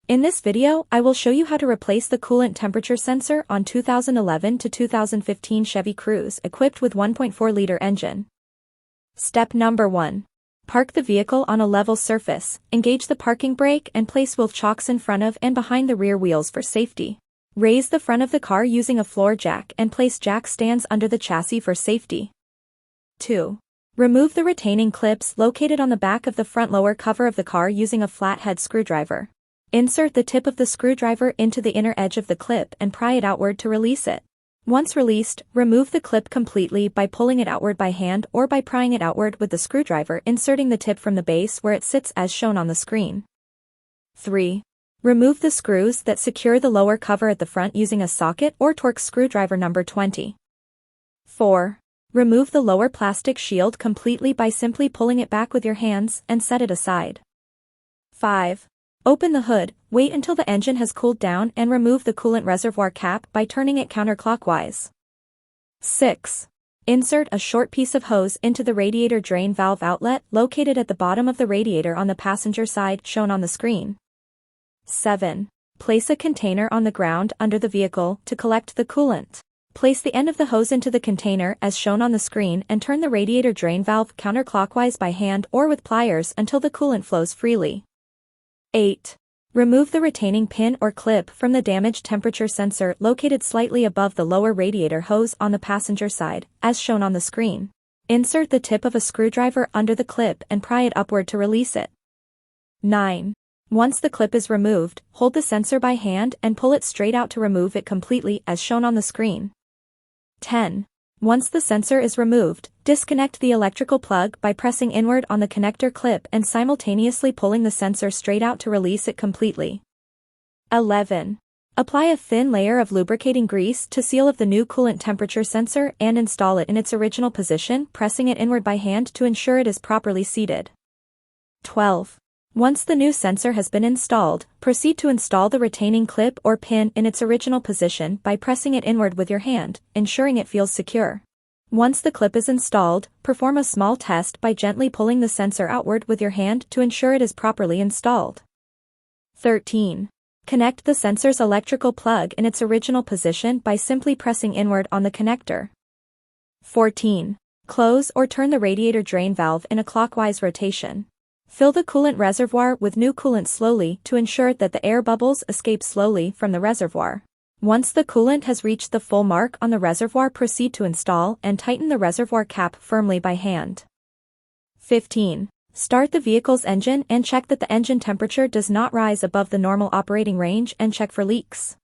In this video, I will show you how to replace the coolant temperature sensor on 2011 to 2015 Chevy Cruze equipped with 1.4-liter engine. Step number 1. Park the vehicle on a level surface, engage the parking brake and place wheel chocks in front of and behind the rear wheels for safety. Raise the front of the car using a floor jack and place jack stands under the chassis for safety. 2. Remove the retaining clips located on the back of the front lower cover of the car using a flathead screwdriver. Insert the tip of the screwdriver into the inner edge of the clip and pry it outward to release it. Once released, remove the clip completely by pulling it outward by hand or by prying it outward with the screwdriver, inserting the tip from the base where it sits as shown on the screen. 3. Remove the screws that secure the lower cover at the front using a socket or Torx screwdriver number 20. 4. Remove the lower plastic shield completely by simply pulling it back with your hands and set it aside. 5. Open the hood, wait until the engine has cooled down and remove the coolant reservoir cap by turning it counterclockwise. 6. Insert a short piece of hose into the radiator drain valve outlet located at the bottom of the radiator on the passenger side shown on the screen. 7. Place a container on the ground under the vehicle to collect the coolant. Place the end of the hose into the container as shown on the screen and turn the radiator drain valve counterclockwise by hand or with pliers until the coolant flows freely. 8. Remove the retaining pin or clip from the damaged temperature sensor located slightly above the lower radiator hose on the passenger side, as shown on the screen. Insert the tip of a screwdriver under the clip and pry it upward to release it. 9. Once the clip is removed, hold the sensor by hand and pull it straight out to remove it completely as shown on the screen. 10. Once the sensor is removed, disconnect the electrical plug by pressing inward on the connector clip and simultaneously pulling the sensor straight out to release it completely. 11. Apply a thin layer of lubricating grease to seal of the new coolant temperature sensor and install it in its original position, pressing it inward by hand to ensure it is properly seated. 12. Once the new sensor has been installed, proceed to install the retaining clip or pin in its original position by pressing it inward with your hand, ensuring it feels secure. Once the clip is installed, perform a small test by gently pulling the sensor outward with your hand to ensure it is properly installed. 13. Connect the sensor's electrical plug in its original position by simply pressing inward on the connector. 14. Close or turn the radiator drain valve in a clockwise rotation. Fill the coolant reservoir with new coolant slowly to ensure that the air bubbles escape slowly from the reservoir. Once the coolant has reached the full mark on the reservoir, proceed to install and tighten the reservoir cap firmly by hand. 15. Start the vehicle's engine and check that the engine temperature does not rise above the normal operating range and check for leaks.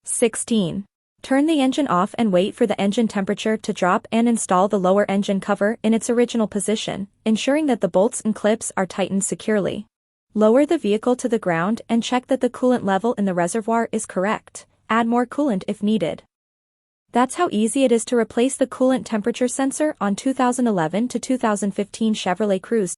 16. Turn the engine off and wait for the engine temperature to drop and install the lower engine cover in its original position, ensuring that the bolts and clips are tightened securely. Lower the vehicle to the ground and check that the coolant level in the reservoir is correct. Add more coolant if needed. That's how easy it is to replace the coolant temperature sensor on 2011 to 2015 Chevrolet Cruze.